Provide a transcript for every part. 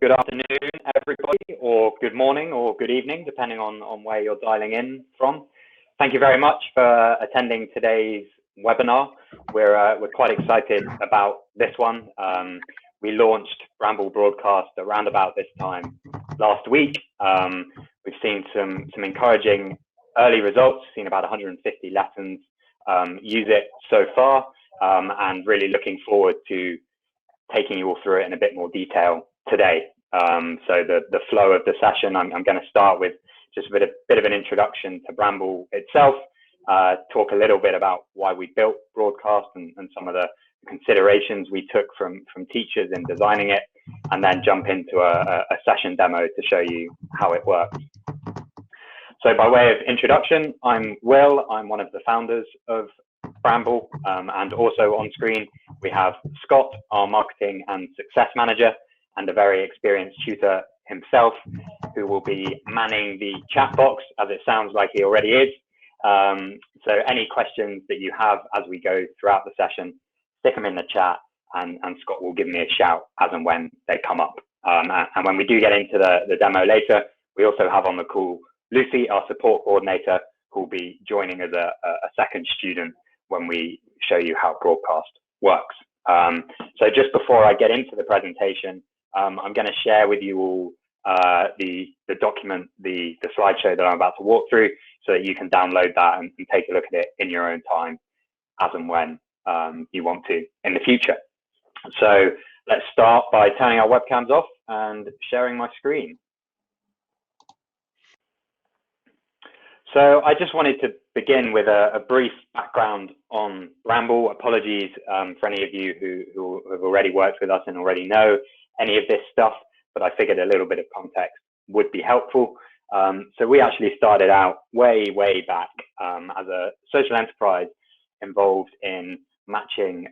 Good afternoon, everybody, or good morning or good evening, depending on where you're dialing in from. Thank you very much for attending today's webinar. We're quite excited about this one. We launched Bramble Broadcast around about this time last week. We've seen some encouraging early results, seen about 150 lessons use it so far, and really looking forward to taking you all through it in a bit more detail today. So the flow of the session, I'm going to start with just a bit of an introduction to Bramble itself, talk a little bit about why we built Broadcast and some of the considerations we took from teachers in designing it, and then jump into a session demo to show you how it works. So by way of introduction, I'm Will. I'm one of the founders of Bramble, and also on screen we have Scott, our marketing and success manager, and a very experienced tutor himself, who will be manning the chat box, as it sounds like he already is. So any questions that you have as we go throughout the session, stick them in the chat, and Scott will give me a shout as and when they come up. And when we do get into the demo later, we also have on the call Lucy, our support coordinator, who will be joining as a second student when we show you how Broadcast works. So just before I get into the presentation, I'm going to share with you all the document, the slideshow that I'm about to walk through, so that you can download that and take a look at it in your own time as and when you want to in the future. So let's start by turning our webcams off and sharing my screen. So I just wanted to begin with a brief background on Bramble. Apologies for any of you who have already worked with us and already know any of this stuff, but I figured a little bit of context would be helpful. So we actually started out way back as a social enterprise involved in matching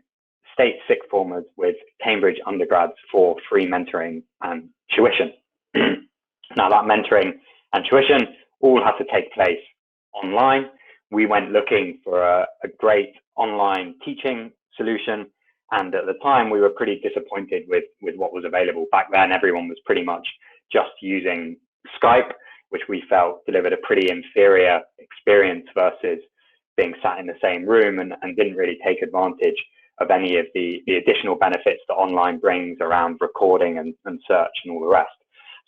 state sixth formers with Cambridge undergrads for free mentoring and tuition. Now that mentoring and tuition all have to take place online. We went looking for a great online teaching solution, and at the time we were pretty disappointed with what was available. Back then everyone was pretty much just using Skype, which we felt delivered a pretty inferior experience versus being sat in the same room, and didn't really take advantage of any of the additional benefits that online brings around recording and search and all the rest.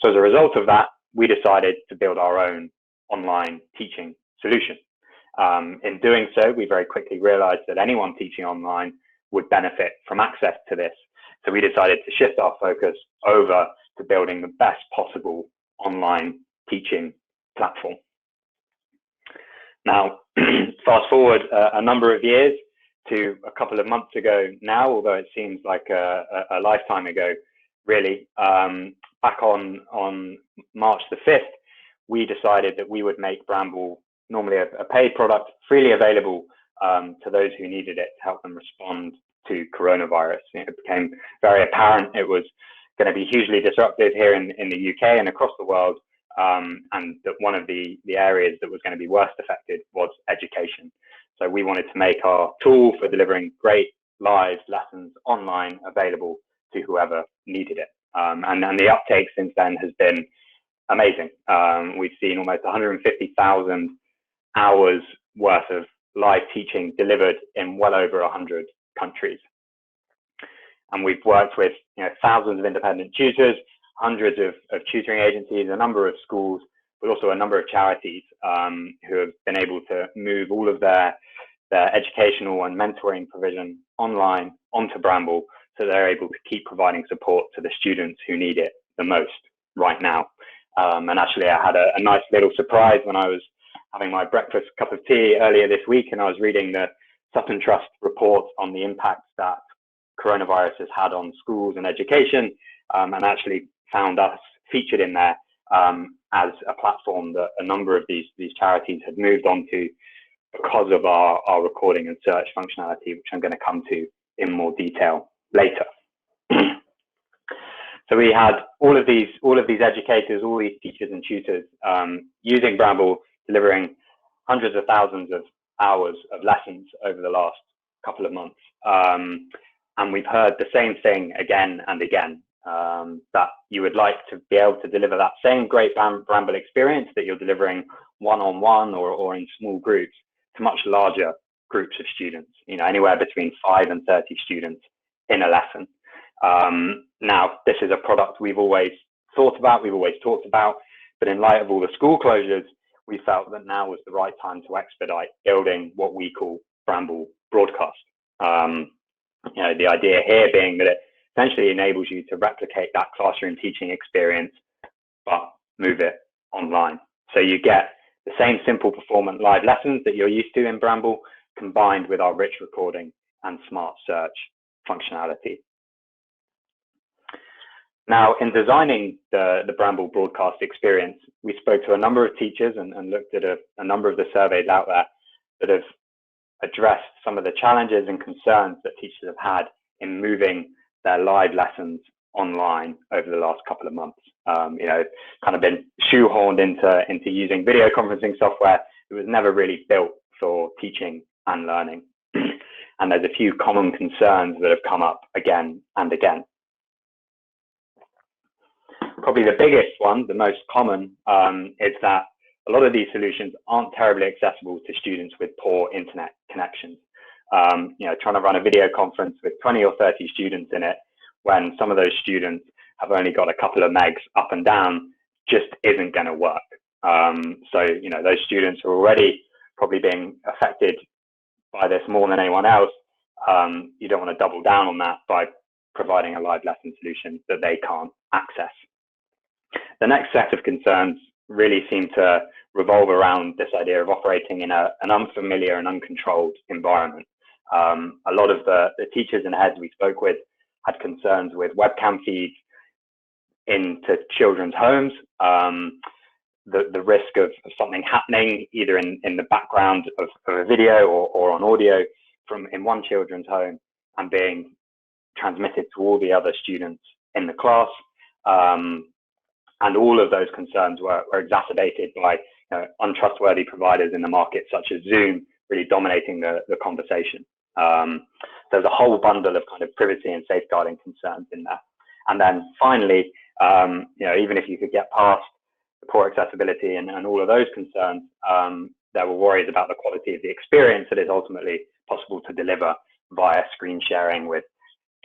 So as a result of that, we decided to build our own online teaching solution. In doing so, we very quickly realized that anyone teaching online would benefit from access to this. So we decided to shift our focus over to building the best possible online teaching platform. Now, fast forward a number of years to a couple of months ago now, although it seems like a lifetime ago, really. Back on March the 5th, we decided that we would make Bramble, normally a paid product, freely available to those who needed it to help them respond to coronavirus. It became very apparent it was going to be hugely disruptive here in the UK and across the world, and that one of the areas that was going to be worst affected was education. So we wanted to make our tool for delivering great live lessons online available to whoever needed it. And the uptake since then has been amazing. We've seen almost 150,000 hours worth of live teaching delivered in well over 100 countries. And we've worked with thousands of independent tutors, hundreds of tutoring agencies, a number of schools, but also a number of charities who have been able to move all of their educational and mentoring provision online onto Bramble, so they're able to keep providing support to the students who need it the most right now. And actually, I had a nice little surprise when I was having my breakfast cup of tea earlier this week, and I was reading the Sutton Trust report on the impact that coronavirus has had on schools and education, and actually found us featured in there as a platform that a number of these charities had moved on to because of our recording and search functionality, which I'm going to come to in more detail later. So we had all of these educators, all these teachers and tutors using Bramble, delivering hundreds of thousands of hours of lessons over the last couple of months. And we've heard the same thing again and again. that you would like to be able to deliver that same great Bramble experience that you're delivering one-on-one or in small groups to much larger groups of students, anywhere between 5 and 30 students in a lesson. Now, this is a product we've always thought about, we've always talked about, but in light of all the school closures, we felt that now was the right time to expedite building what we call Bramble Broadcast. The idea here being that it essentially enables you to replicate that classroom teaching experience, but move it online. So you get the same simple performant live lessons that you're used to in Bramble, combined with our rich recording and smart search functionality. Now, in designing the Bramble broadcast experience, we spoke to a number of teachers and looked at a number of the surveys out there that have addressed some of the challenges and concerns that teachers have had in moving their live lessons online over the last couple of months. Kind of been shoehorned into using video conferencing software that was never really built for teaching and learning. And there's a few common concerns that have come up again and again. Probably the biggest one, the most common, is that a lot of these solutions aren't terribly accessible to students with poor internet connections. Trying to run a video conference with 20 or 30 students in it when some of those students have only got a couple of megs up and down just isn't going to work. So those students are already probably being affected by this more than anyone else. You don't want to double down on that by providing a live lesson solution that they can't access. The next set of concerns really seem to revolve around this idea of operating in an unfamiliar and uncontrolled environment. A lot of the teachers and heads we spoke with had concerns with webcam feeds into children's homes, the risk of something happening either in the background of a video or on audio from in one children's home and being transmitted to all the other students in the class. And all of those concerns were exacerbated by untrustworthy providers in the market, such as Zoom, really dominating the conversation. There's a whole bundle of kind of privacy and safeguarding concerns in there. And then finally, even if you could get past the poor accessibility and all of those concerns, there were worries about the quality of the experience that is ultimately possible to deliver via screen sharing with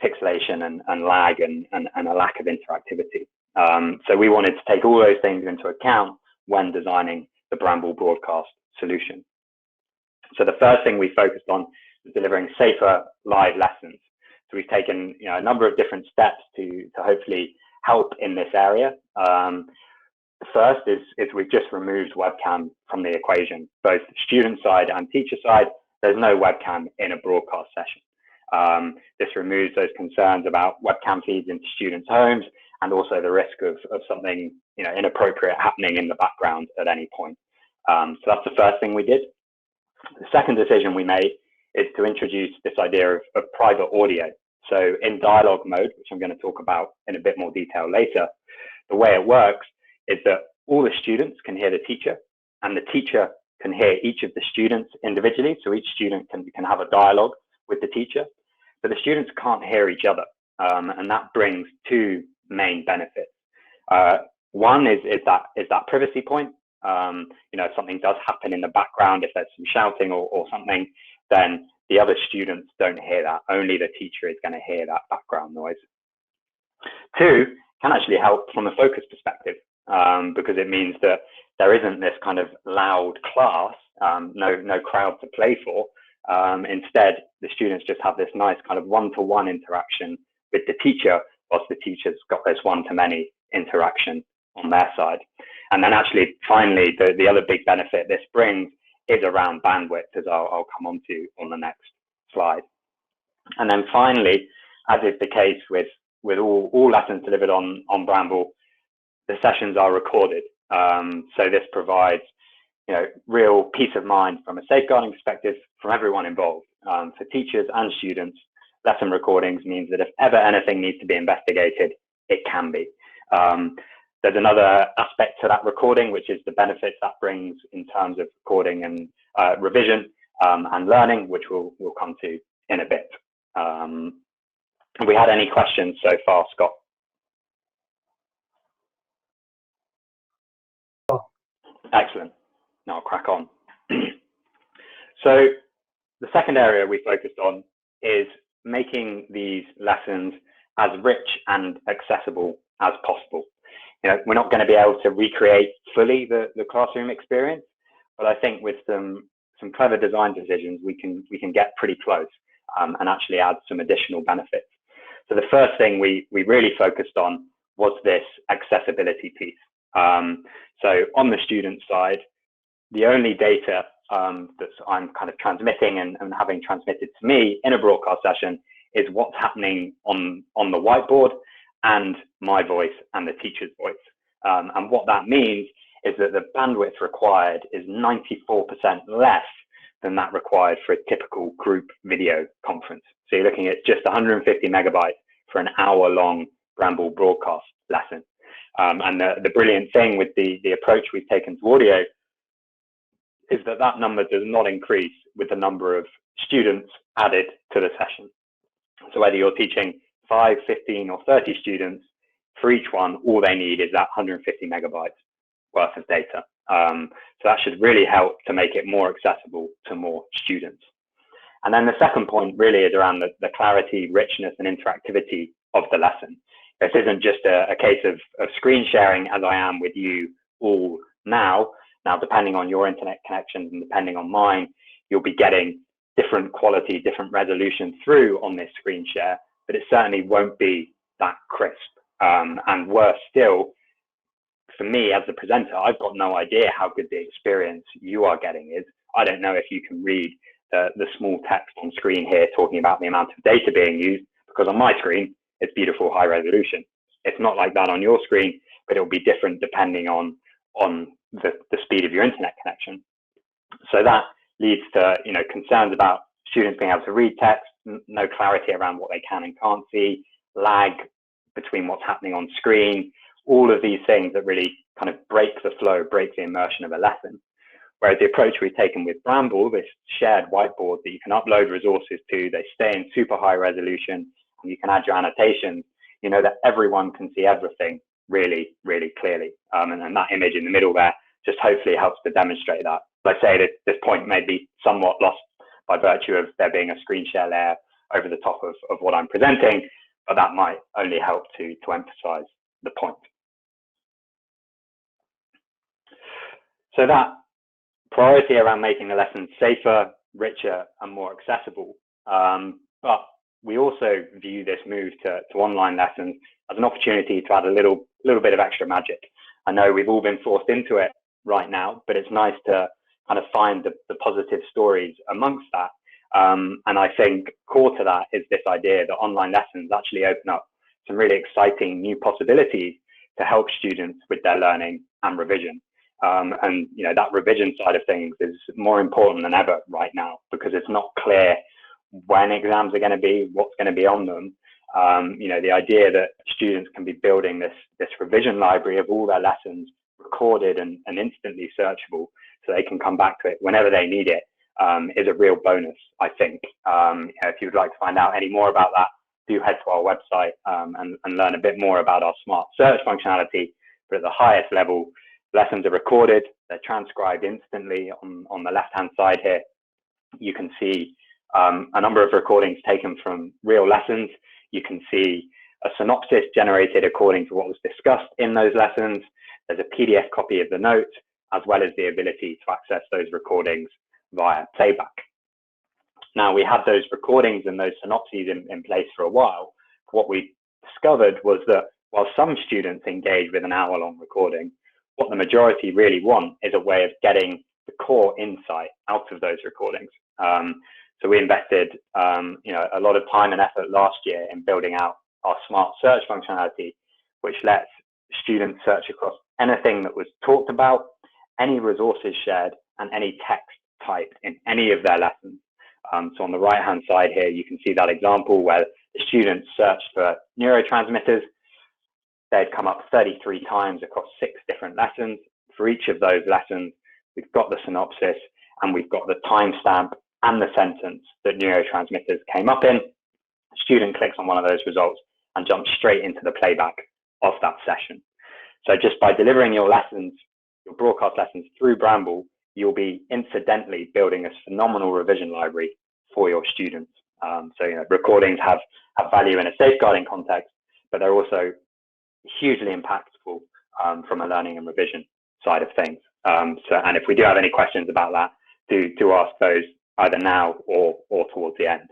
pixelation and lag and a lack of interactivity. So we wanted to take all those things into account when designing the Bramble broadcast solution. So the first thing we focused on was delivering safer live lessons. So we've taken a number of different steps to hopefully help in this area. The first is we've just removed webcam from the equation, both student side and teacher side. There's no webcam in a broadcast session. This removes those concerns about webcam feeds into students' homes and also the risk of something inappropriate happening in the background at any point. So that's the first thing we did. The second decision we made is to introduce this idea of private audio. So in dialogue mode, which I'm going to talk about in a bit more detail later, the way it works is that all the students can hear the teacher and the teacher can hear each of the students individually. So each student can have a dialogue with the teacher, but the students can't hear each other. And that brings two main benefits. One is that privacy point. If something does happen in the background, if there's some shouting or something, then the other students don't hear that. Only the teacher is going to hear that background noise. Two, can actually help from a focus perspective, because it means that there isn't this kind of loud class, no crowd to play for. Instead, the students just have this nice kind of one-to-one interaction with the teacher, whilst the teacher's got this one-to-many interaction on their side. And then actually, finally, the other big benefit this brings is around bandwidth, as I'll come on to on the next slide. And then finally, as is the case with all lessons delivered on Bramble, the sessions are recorded. So this provides real peace of mind from a safeguarding perspective from everyone involved. For teachers and students, lesson recordings means that if ever anything needs to be investigated, it can be. There's another aspect to that recording, which is the benefits that brings in terms of recording and revision and learning, which we'll come to in a bit. Have we had any questions so far, Scott? Excellent. Now I'll crack on. So the second area we focused on is making these lessons as rich and accessible as possible. You know, we're not going to be able to recreate fully the classroom experience, but I think with some clever design decisions, we can get pretty close and actually add some additional benefits. So the first thing we really focused on was this accessibility piece. So on the student side, the only data that I'm kind of transmitting and having transmitted to me in a broadcast session is what's happening on the whiteboard and my voice and the teacher's voice. And what that means is that the bandwidth required is 94% less than that required for a typical group video conference. So you're looking at just 150 megabytes for an hour-long Bramble broadcast lesson. And the brilliant thing with the approach we've taken to audio is that that number does not increase with the number of students added to the session. So whether you're teaching 5, 15, or 30 students, for each one, all they need is that 150 megabytes worth of data. So that should really help to make it more accessible to more students. And then the second point really is around the clarity, richness, and interactivity of the lesson. This isn't just a case of screen sharing as I am with you all now. Now, depending on your internet connections and depending on mine, you'll be getting different quality, different resolution through on this screen share, but it certainly won't be that crisp. And worse still, for me as the presenter, I've got no idea how good the experience you are getting is. I don't know if you can read the small text on screen here talking about the amount of data being used, because on my screen, it's beautiful high resolution. It's not like that on your screen, but it'll be different depending on the speed of your internet connection. So that leads to concerns about students being able to read text, no clarity around what they can and can't see, lag between what's happening on screen, all of these things that really kind of break the flow, break the immersion of a lesson. Whereas the approach we've taken with Bramble, this shared whiteboard that you can upload resources to, they stay in super high resolution, and you can add your annotations, you know that everyone can see everything really, really clearly. And that image in the middle there just hopefully helps to demonstrate that. Like I say, this point may be somewhat lost by virtue of there being a screen share layer over the top of what I'm presenting, but that might only help to emphasize the point. So that priority around making the lessons safer, richer, and more accessible. But we also view this move to online lessons as an opportunity to add a little bit of extra magic. I know we've all been forced into it right now, but it's nice to kind of find the positive stories amongst that. And I think core to that is this idea that online lessons actually open up some really exciting new possibilities to help students with their learning and revision. And that revision side of things is more important than ever right now, because it's not clear when exams are going to be, what's going to be on them. The idea that students can be building this revision library of all their lessons recorded and instantly searchable, so they can come back to it whenever they need it, is a real bonus, I think. If you'd like to find out any more about that, do head to our website and learn a bit more about our smart search functionality. But at the highest level, lessons are recorded, they're transcribed instantly. On the left-hand side here, you can see a number of recordings taken from real lessons. You can see a synopsis generated according to what was discussed in those lessons. There's a PDF copy of the notes, as well as the ability to access those recordings via playback. Now, we had those recordings and those synopses in place for a while. What we discovered was that while some students engage with an hour-long recording, what the majority really want is a way of getting the core insight out of those recordings. So we invested a lot of time and effort last year in building out our smart search functionality, which lets students search across anything that was talked about, any resources shared, and any text typed in any of their lessons. So on the right-hand side here, you can see that example where the students searched for neurotransmitters. They'd come up 33 times across 6 different lessons. For each of those lessons, we've got the synopsis and we've got the timestamp and the sentence that neurotransmitters came up in. The student clicks on one of those results and jumps straight into the playback of that session. So just by delivering your lessons your broadcast lessons through Bramble, you'll be incidentally building a phenomenal revision library for your students. So recordings have value in a safeguarding context, but they're also hugely impactful from a learning and revision side of things. And if we do have any questions about that, do ask those either now or towards the end.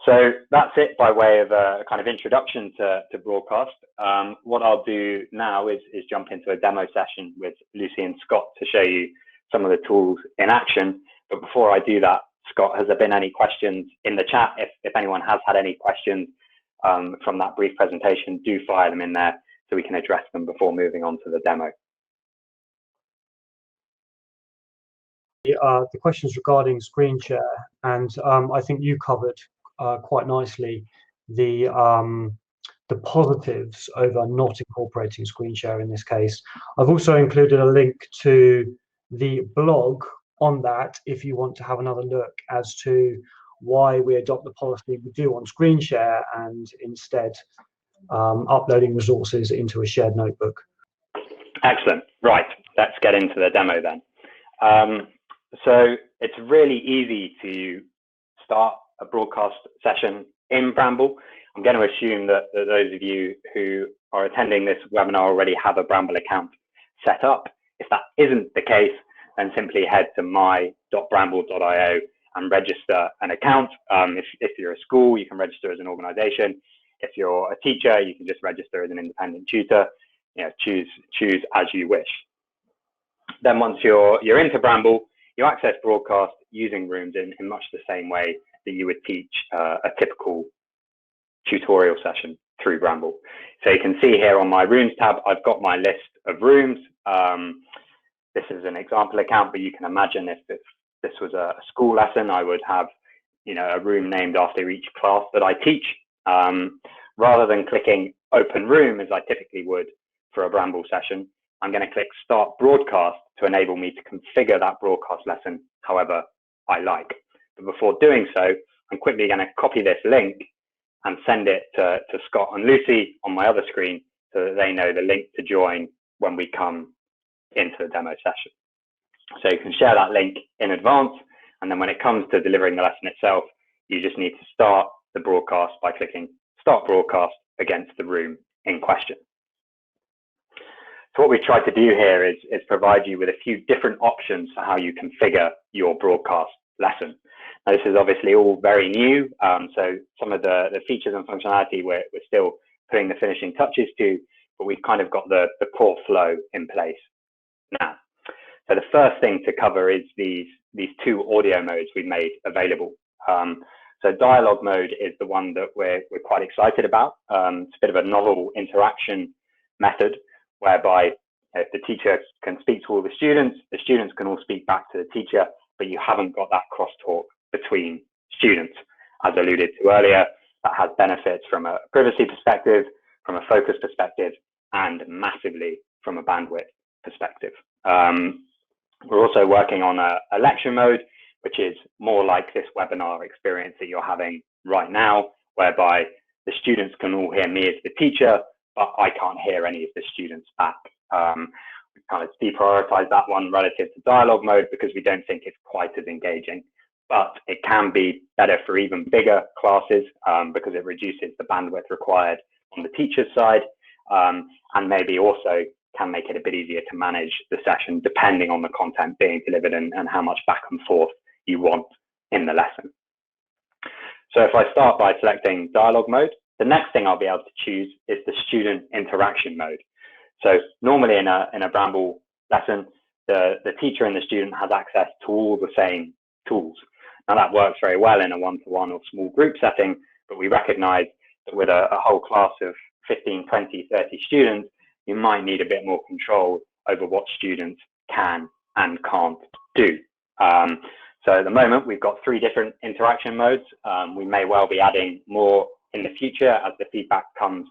So that's it by way of a kind of introduction to broadcast. What I'll do now is jump into a demo session with Lucy and Scott to show you some of the tools in action. But before I do that, Scott, has there been any questions in the chat? If anyone has had any questions from that brief presentation, do fire them in there so we can address them before moving on to the demo. The questions regarding screen share, and I think you covered quite nicely the positives over not incorporating screen share in this case. I've also included a link to the blog on that if you want to have another look as to why we adopt the policy we do on screen share and instead uploading resources into a shared notebook. Excellent. Right, let's get into the demo then. So it's really easy to start a broadcast session in Bramble. I'm going to assume that those of you who are attending this webinar already have a Bramble account set up. If that isn't the case, then simply head to my.bramble.io and register an account. If you're a school, you can register as an organization. If you're a teacher, you can just register as an independent tutor. Choose as you wish. Then once you're into Bramble, you access broadcast using rooms in much the same way that you would teach a typical tutorial session through Bramble. So you can see here on my rooms tab, I've got my list of rooms. This is an example account, but you can imagine if this was a school lesson, I would have a room named after each class that I teach. Rather than clicking open room as I typically would for a Bramble session, I'm going to click Start Broadcast to enable me to configure that broadcast lesson however I like. But before doing so, I'm quickly going to copy this link and send it to Scott and Lucy on my other screen so that they know the link to join when we come into the demo session. So you can share that link in advance, and then when it comes to delivering the lesson itself, you just need to start the broadcast by clicking Start Broadcast against the room in question. So what we've tried to do here is provide you with a few different options for how you configure your broadcast lesson. Now, this is obviously all very new, so some of the features and functionality we're still putting the finishing touches to, but we've kind of got the core flow in place now. So the first thing to cover is these two audio modes we've made available. So dialogue mode is the one that we're quite excited about. It's a bit of a novel interaction method whereby if the teacher can speak to all the students can all speak back to the teacher, but you haven't got that crosstalk between students. As alluded to earlier, that has benefits from a privacy perspective, from a focus perspective, and massively from a bandwidth perspective. We're also working on a lecture mode, which is more like this webinar experience that you're having right now, whereby the students can all hear me as the teacher, but I can't hear any of the students back. We kind of deprioritize that one relative to dialogue mode because we don't think it's quite as engaging, but it can be better for even bigger classes because it reduces the bandwidth required on the teacher's side, and maybe also can make it a bit easier to manage the session depending on the content being delivered and how much back and forth you want in the lesson. So if I start by selecting dialogue mode, the next thing I'll be able to choose is the student interaction mode. So normally in a Bramble lesson, the teacher and the student has access to all the same tools. Now that works very well in a one-to-one or small group setting, but we recognize that with a whole class of 15, 20, 30 students, you might need a bit more control over what students can and can't do. So at the moment, we've got 3 different interaction modes. We may well be adding more in the future as the feedback comes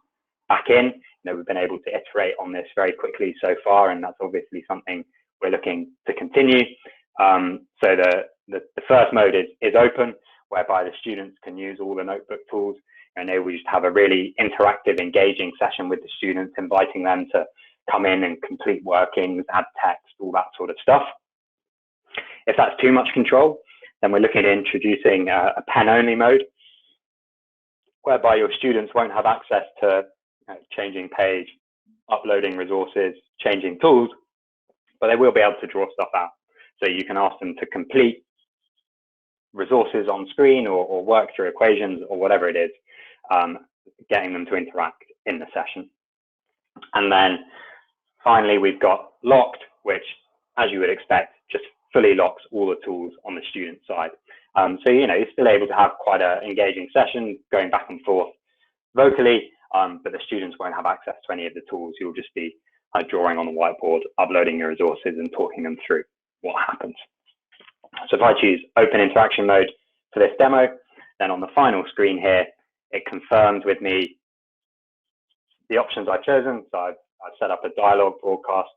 back in. We've been able to iterate on this very quickly so far, and that's obviously something we're looking to continue. So the first mode is open, whereby the students can use all the notebook tools, and they will just have a really interactive, engaging session with the students, inviting them to come in and complete workings, add text, all that sort of stuff. If that's too much control, then we're looking at introducing a pen-only mode, whereby your students won't have access to changing page, uploading resources, changing tools, but they will be able to draw stuff out. So you can ask them to complete resources on screen or work through equations or whatever it is, getting them to interact in the session. And then finally, we've got locked, which, as you would expect, just fully locks all the tools on the student side. So, you're still able to have quite an engaging session going back and forth vocally, but the students won't have access to any of the tools. You'll just be drawing on the whiteboard, uploading your resources and talking them through what happens. So if I choose open interaction mode for this demo, then on the final screen here, it confirms with me the options I've chosen. So I've set up a dialogue broadcast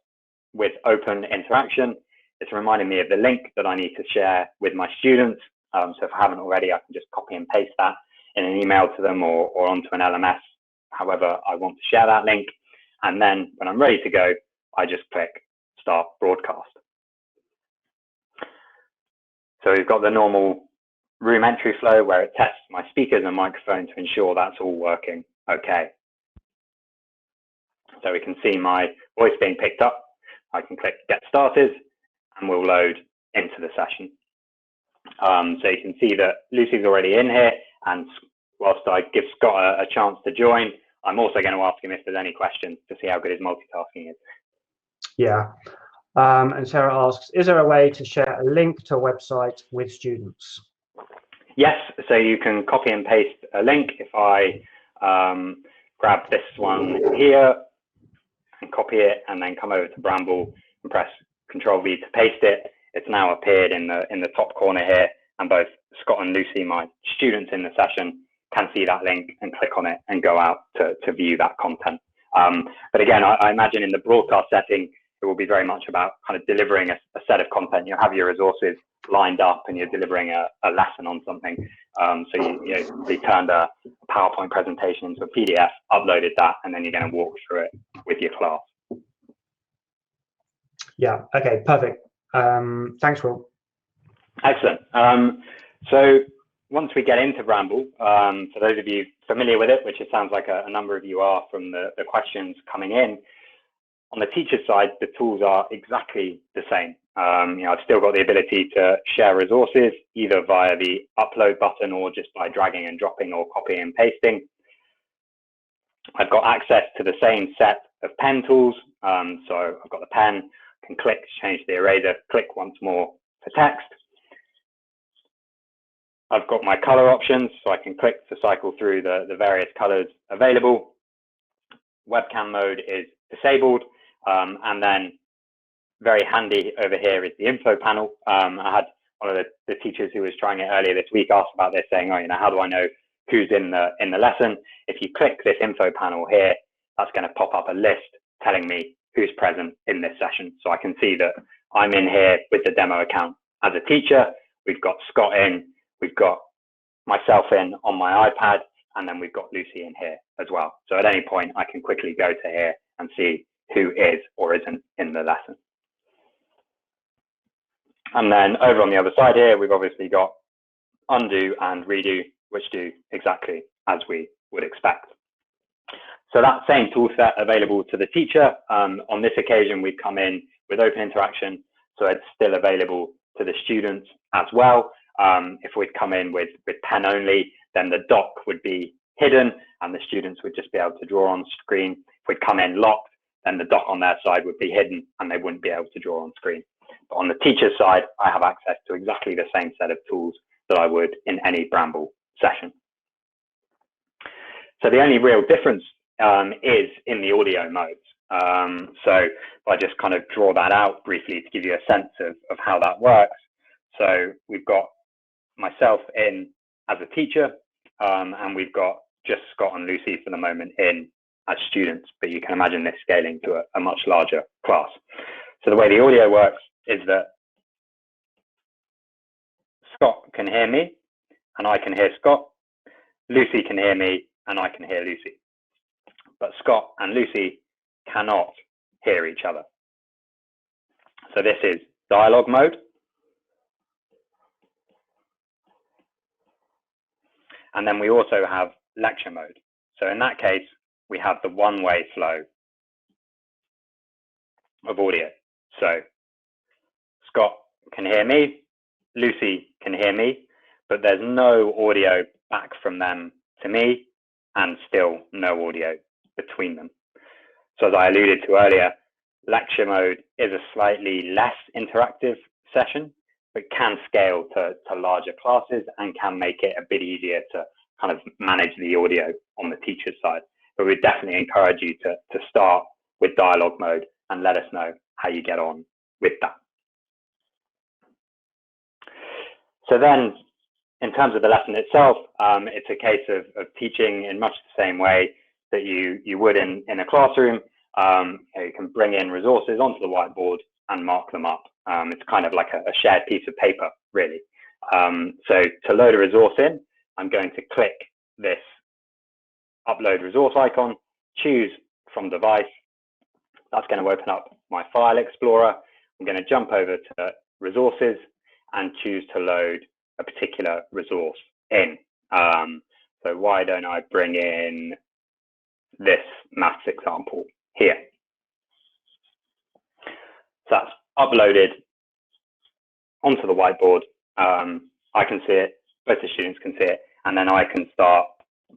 with open interaction. It's reminding me of the link that I need to share with my students. So if I haven't already, I can just copy and paste that in an email to them or onto an LMS, however I want to share that link. And then when I'm ready to go, I just click Start Broadcast. So we've got the normal room entry flow where it tests my speakers and microphone to ensure that's all working okay. So we can see my voice being picked up. I can click Get Started and we'll load into the session. So you can see that Lucy's already in here, and whilst I give Scott a chance to join, I'm also going to ask him if there's any questions to see how good his multitasking is. Yeah. And Sarah asks, is there a way to share a link to a website with students? Yes, so you can copy and paste a link. If I grab this one here and copy it and then come over to Bramble and press Control-V to paste it, it's now appeared in the top corner here, and both Scott and Lucy, my students in the session, can see that link and click on it and go out to view that content. But again, I imagine in the broadcast setting, it will be very much about kind of delivering a set of content. You have your resources lined up and you're delivering a lesson on something. So you turned a PowerPoint presentation into a PDF, uploaded that, and then you're going to walk through it with your class. Yeah, okay, perfect. Thanks, Will. Excellent. So once we get into Bramble, for those of you familiar with it, which it sounds like a number of you are from the questions coming in, on the teacher side, the tools are exactly the same. I've still got the ability to share resources either via the upload button or just by dragging and dropping or copying and pasting. I've got access to the same set of pen tools. So I've got the pen, can click to change the eraser, click once more for text. I've got my color options, so I can click to cycle through the various colors available. Webcam mode is disabled. And then very handy over here is the info panel. I had one of the teachers who was trying it earlier this week asked about this, saying, how do I know who's in the lesson? If you click this info panel here, that's going to pop up a list telling me who's present in this session. So I can see that I'm in here with the demo account as a teacher. We've got Scott in, we've got myself in on my iPad, and then we've got Lucy in here as well. So at any point, I can quickly go to here and see who is or isn't in the lesson. And then over on the other side here, we've obviously got undo and redo, which do exactly as we would expect. So that same tool set available to the teacher. On this occasion, we've come in with open interaction, so it's still available to the students as well. If we'd come in with pen only, then the doc would be hidden and the students would just be able to draw on screen. If we'd come in locked, then the doc on their side would be hidden and they wouldn't be able to draw on screen. But on the teacher's side, I have access to exactly the same set of tools that I would in any Bramble session. So the only real difference is in the audio modes. So if I just kind of draw that out briefly to give you a sense of how that works. So we've got myself in as a teacher, and we've got just Scott and Lucy for the moment in as students, but you can imagine this scaling to a much larger class. So the way the audio works is that Scott can hear me and I can hear Scott. Lucy can hear me and I can hear Lucy. But Scott and Lucy cannot hear each other. So this is dialogue mode. And then we also have lecture mode. So in that case, we have the one-way flow of audio. So Scott can hear me, Lucy can hear me, but there's no audio back from them to me, and still no audio between them. So as I alluded to earlier, lecture mode is a slightly less interactive session, but can scale to larger classes and can make it a bit easier to kind of manage the audio on the teacher's side. But we'd definitely encourage you to start with dialogue mode and let us know how you get on with that. So then, in terms of the lesson itself, it's a case of teaching in much the same way that you would in a classroom. You can bring in resources onto the whiteboard and mark them up. It's kind of like a shared piece of paper, really. So to load a resource in, I'm going to click this upload resource icon, choose from device. That's going to open up my file explorer. I'm going to jump over to resources and choose to load a particular resource in. So why don't I bring in this maths example here? So that's uploaded onto the whiteboard. I can see it, both the students can see it, and then I can start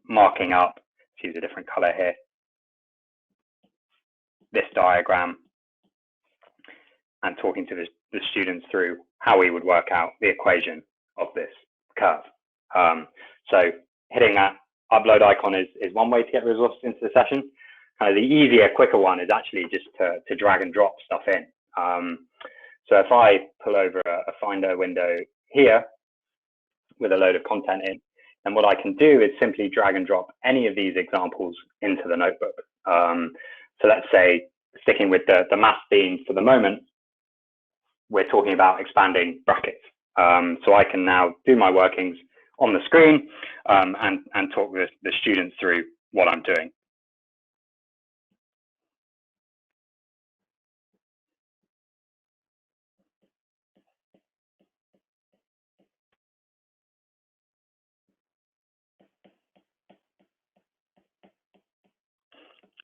marking up, let's use a different color here, this diagram, and talking to the students through how we would work out the equation of this curve. So hitting that upload icon is one way to get resources into the session. Kind of the easier, quicker one is actually just to drag and drop stuff in. So if I pull over a Finder window here with a load of content in, then what I can do is simply drag and drop any of these examples into the notebook. So let's say, sticking with the math theme for the moment, we're talking about expanding brackets. So I can now do my workings on the screen and talk with the students through what I'm doing.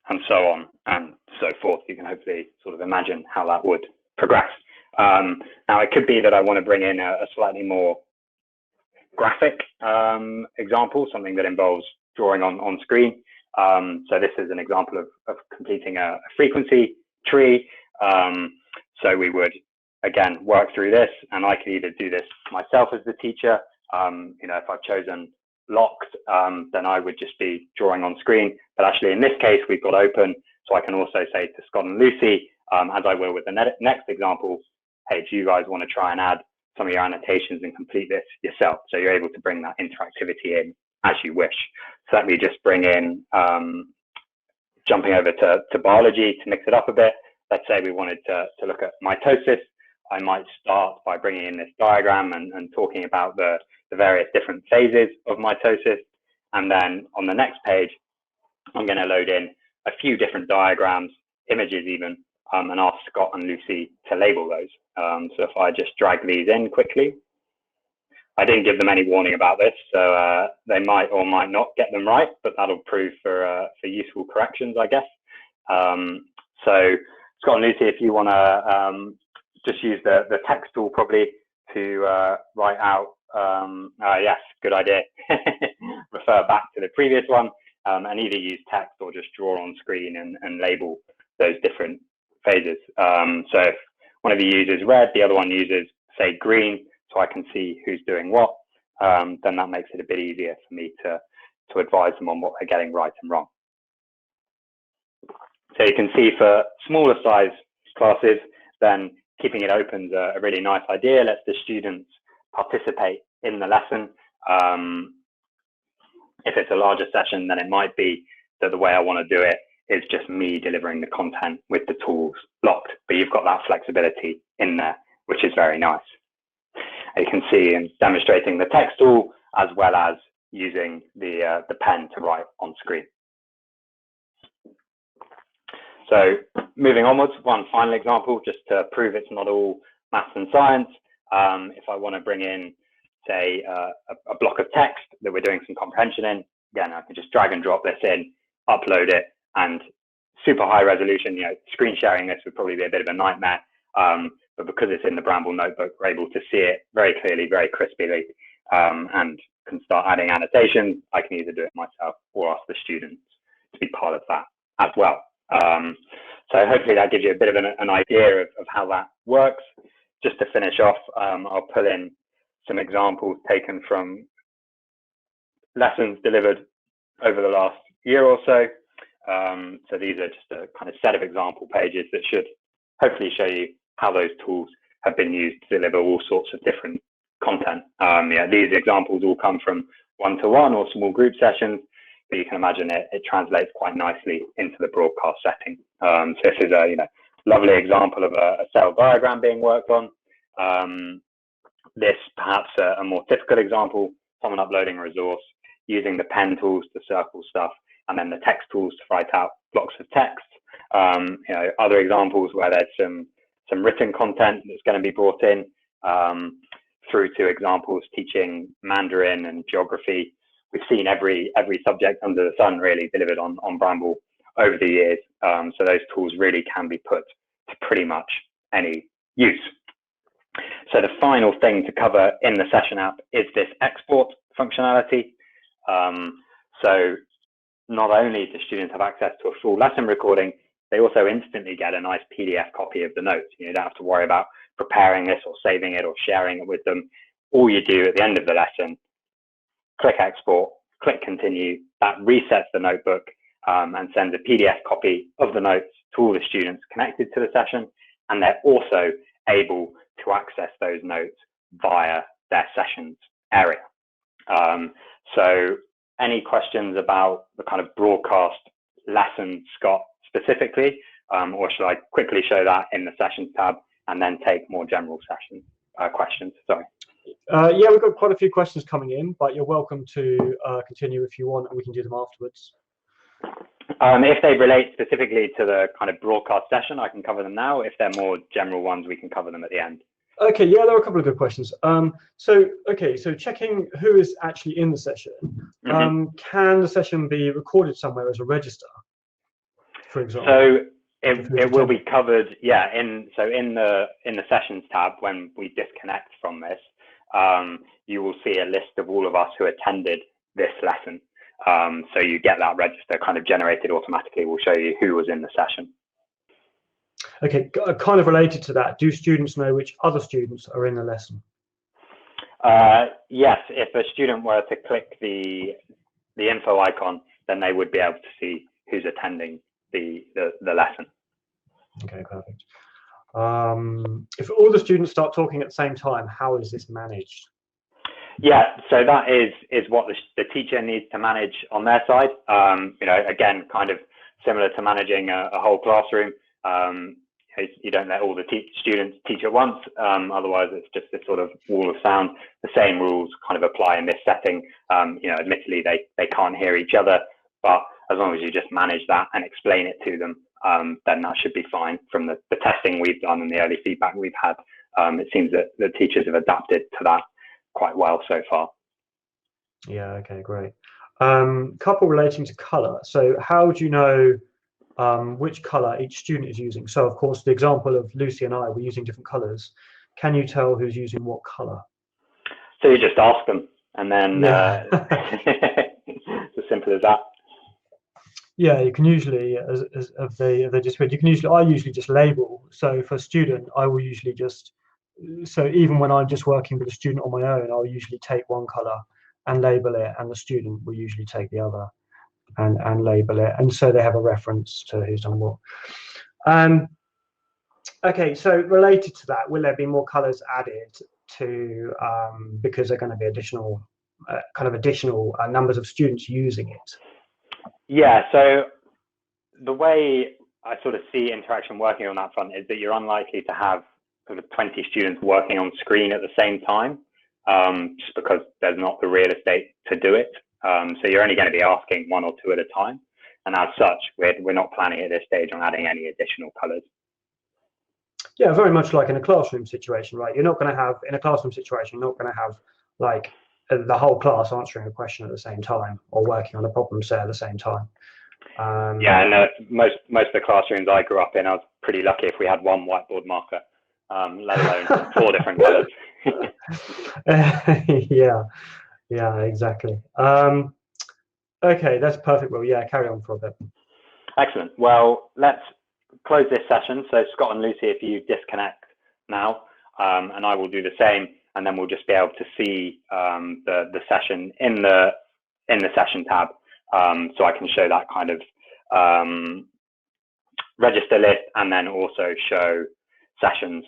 And so on and so forth. You can hopefully sort of imagine how that would progress. Now, it could be that I want to bring in a slightly more graphic example, something that involves drawing on screen. So this is an example of completing a frequency tree. So we would, again, work through this, and I could either do this myself as the teacher. If I've chosen locked, then I would just be drawing on screen. But actually, in this case, we've got open, so I can also say to Scott and Lucy, as I will with the next example, hey, do you guys want to try and add some of your annotations and complete this yourself? So you're able to bring that interactivity in as you wish. So let me just bring in, jumping over to biology to mix it up a bit. Let's say we wanted to look at mitosis. I might start by bringing in this diagram and talking about the various different phases of mitosis. And then on the next page, I'm going to load in a few different diagrams, images even, and ask Scott and Lucy to label those. So if I just drag these in quickly, I didn't give them any warning about this, so they might or might not get them right, but that'll prove for useful corrections, I guess. So Scott and Lucy, if you want to just use the text tool probably to write out, yes, good idea. Refer back to the previous one and either use text or just draw on screen and label those different phases. So if one of you uses red, the other one uses, say, green, so I can see who's doing what, then that makes it a bit easier for me to advise them on what they're getting right and wrong. So you can see for smaller size classes, then keeping it open is a really nice idea. Lets the students participate in the lesson. If it's a larger session, then it might be that the way I want to do it is just me delivering the content with the tools locked, but you've got that flexibility in there, which is very nice. You can see in demonstrating the text tool as well as using the pen to write on screen. So moving onwards, one final example, just to prove it's not all maths and science. If I want to bring in, say, a block of text that we're doing some comprehension in, again, I can just drag and drop this in, upload it, and super high resolution. Screen sharing this would probably be a bit of a nightmare, but because it's in the Bramble notebook, we're able to see it very clearly, very crisply, and can start adding annotations. I can either do it myself or ask the students to be part of that as well. So hopefully that gives you a bit of an idea of how that works. Just to finish off, I'll pull in some examples taken from lessons delivered over the last year or so. So these are just a kind of set of example pages that should hopefully show you how those tools have been used to deliver all sorts of different content. These examples all come from one-to-one or small group sessions, but you can imagine it translates quite nicely into the broadcast setting. So this is a lovely example of a cell diagram being worked on. This perhaps a more typical example, someone uploading a resource, using the pen tools to circle stuff, and then the text tools to write out blocks of text. Other examples where there's some written content that's going to be brought in, through to examples teaching Mandarin and geography. We've seen every subject under the sun really delivered on Bramble over the years. So those tools really can be put to pretty much any use. So the final thing to cover in the session app is this export functionality. So not only do students have access to a full lesson recording, they also instantly get a nice PDF copy of the notes. You don't have to worry about preparing this or saving it or sharing it with them. All you do at the end of the lesson, click export, click continue, that resets the notebook and sends a PDF copy of the notes to all the students connected to the session, and they're also able to access those notes via their sessions area. So any questions about the kind of broadcast lesson, Scott, specifically, or should I quickly show that in the sessions tab and then take more general session questions? Sorry. Yeah, we've got quite a few questions coming in, but you're welcome to continue if you want, and we can do them afterwards. If they relate specifically to the kind of broadcast session, I can cover them now. If they're more general ones, we can cover them at the end. Okay, yeah, there are a couple of good questions. So checking who is actually in the session. Can the session be recorded somewhere as a register, for example? So it will be covered, yeah. In the sessions tab, when we disconnect from this, you will see a list of all of us who attended this lesson. So you get that register kind of generated automatically. We'll show you who was in the session. Okay, kind of related to that, do students know which other students are in the lesson? Yes, if a student were to click the info icon, then they would be able to see who's attending the lesson. Okay, perfect. If all the students start talking at the same time, how is this managed? Yeah, so that is what the teacher needs to manage on their side. Again, kind of similar to managing a whole classroom. You don't let all the students teach at once, otherwise it's just this sort of wall of sound. The same rules kind of apply in this setting. Admittedly they can't hear each other, but as long as you just manage that and explain it to them, then that should be fine. From the testing we've done and the early feedback we've had, it seems that the teachers have adapted to that quite well so far. Yeah, okay, great. Couple relating to colour. So how do you know which colour each student is using? So of course the example of Lucy and I were using different colours. Can you tell who's using what colour? So you just ask them, and then it's as simple as that. Yeah, you can usually, if they just read, I usually just label. So for a student, I will usually just, so even when I'm just working with a student on my own, I'll usually take one colour and label it, and the student will usually take the other and label it, and so they have a reference to who's done what. Okay, so related to that, will there be more colours added to, because they're going to be additional numbers of students using it? Yeah, so the way I sort of see interaction working on that front is that you're unlikely to have sort of 20 students working on screen at the same time, just because there's not the real estate to do it. So you're only going to be asking one or two at a time. And as such, we're not planning at this stage on adding any additional colors. Yeah, very much like in a classroom situation, right? You're not going to have, in a classroom situation, you're not going to have like the whole class answering a question at the same time or working on a problem set at the same time. Yeah, and most of the classrooms I grew up in, I was pretty lucky if we had one whiteboard marker, let alone 4 different colors. yeah, exactly. Okay, that's perfect. Well, yeah, carry on for a bit. Excellent. Well, let's close this session. So Scott and Lucy, if you disconnect now, and I will do the same, and then we'll just be able to see the session in the session tab, so I can show that kind of register list, and then also show sessions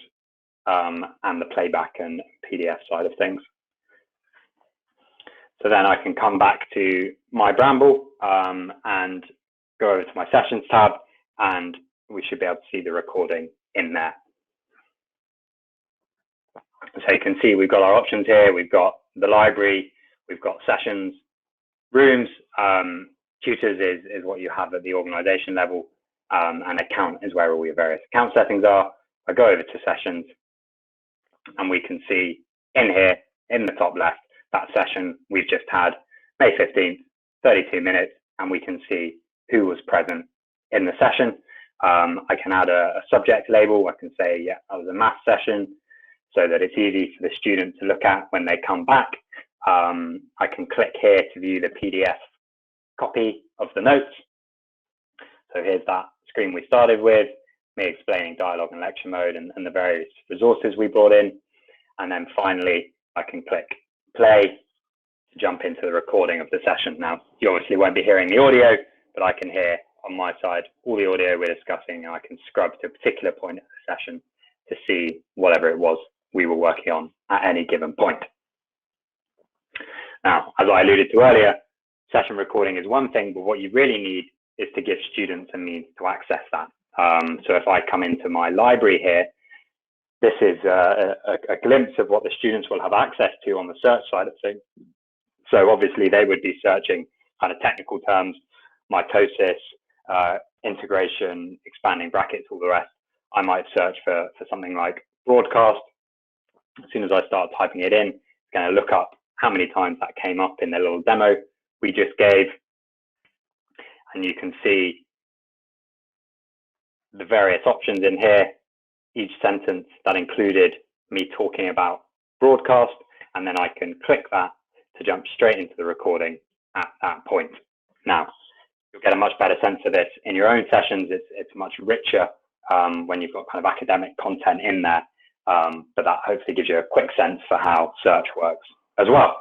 and the playback and PDF side of things. So then I can come back to my Bramble and go over to my sessions tab, and we should be able to see the recording in there. So you can see we've got our options here. We've got the library, we've got sessions, rooms, tutors is what you have at the organization level, and account is where all your various account settings are. I go over to sessions, and we can see in here, in the top left, that session we've just had, May 15th, 32 minutes, and we can see who was present in the session. I can add a subject label. I can say, yeah, that was a math session, so that it's easy for the student to look at when they come back. I can click here to view the PDF copy of the notes. So here's that screen we started with, me explaining dialogue and lecture mode and the various resources we brought in. And then finally, I can click play to jump into the recording of the session. Now, you obviously won't be hearing the audio, but I can hear on my side all the audio we're discussing, and I can scrub to a particular point of the session to see whatever it was we were working on at any given point. Now, as I alluded to earlier, session recording is one thing, but what you really need is to give students a means to access that. So if I come into my library here, this is a glimpse of what the students will have access to on the search side of things. So obviously they would be searching kind of technical terms, mitosis, integration, expanding brackets, all the rest. I might search for something like broadcast. As soon as I start typing it in, it's going to look up how many times that came up in the little demo we just gave. And you can see the various options in here. Each sentence that included me talking about broadcast, and then I can click that to jump straight into the recording at that point. Now, you'll get a much better sense of this in your own sessions. It's much richer when you've got kind of academic content in there, but that hopefully gives you a quick sense for how search works as well.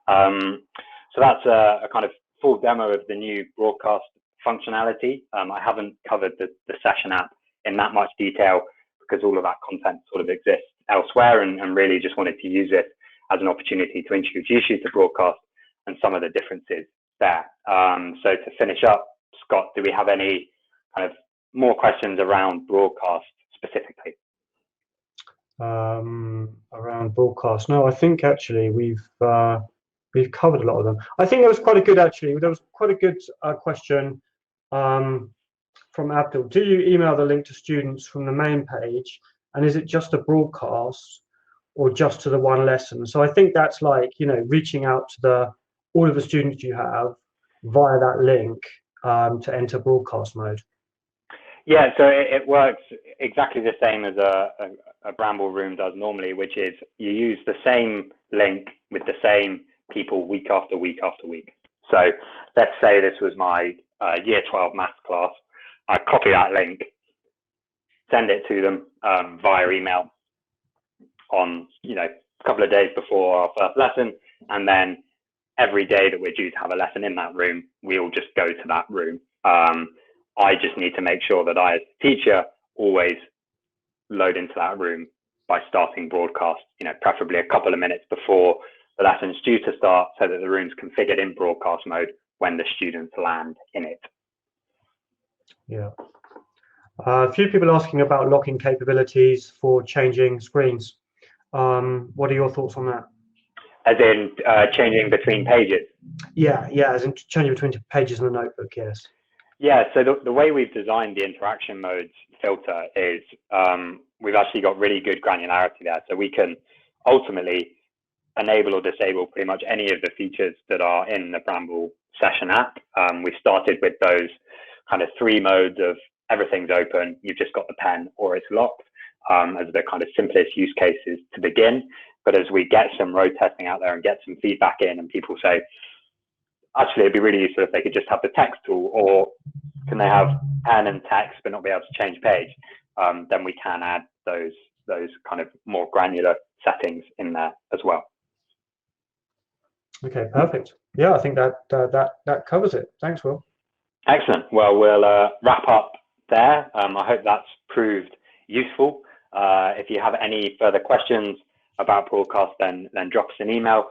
So that's a kind of full demo of the new broadcast functionality. I haven't covered the session app in that much detail because all of that content sort of exists elsewhere, and really just wanted to use it as an opportunity to introduce you to broadcast and some of the differences there. So to finish up, Scott, do we have any kind of more questions around broadcast specifically? Around broadcast? No, I think actually we've covered a lot of them. I think there was quite a good question from Abdul. Do you email the link to students from the main page, and is it just a broadcast or just to the one lesson? So I think that's like, you know, reaching out to all of the students you have via that link to enter broadcast mode. Yeah, so it works exactly the same as a Bramble room does normally, which is you use the same link with the same people week after week after week. So let's say this was my year 12 maths class. I copy that link, send it to them via email on, you know, a couple of days before our first lesson, and then every day that we're due to have a lesson in that room, we'll just go to that room. I just need to make sure that I, as a teacher, always load into that room by starting broadcast, you know, preferably a couple of minutes before the lesson's due to start, so that the room's configured in broadcast mode when the students land in it. Yeah. A few people asking about locking capabilities for changing screens. What are your thoughts on that? As in changing between pages? Yeah, as in changing between pages in the notebook, yes. Yeah, so the way we've designed the interaction modes filter is we've actually got really good granularity there. So we can ultimately enable or disable pretty much any of the features that are in the Bramble session app. We started with those kind of 3 modes of everything's open, you've just got the pen, or it's locked, as the kind of simplest use cases to begin. But as we get some road testing out there and get some feedback in, and people say, actually, it'd be really useful if they could just have the text tool, or can they have pen and text but not be able to change page, then we can add those kind of more granular settings in there as well. Okay, perfect. Yeah, I think that covers it. Thanks, Will. Excellent. Well, we'll wrap up there. I hope that's proved useful. If you have any further questions about broadcast, then drop us an email.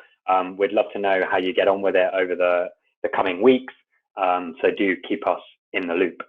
We'd love to know how you get on with it over the coming weeks. So do keep us in the loop.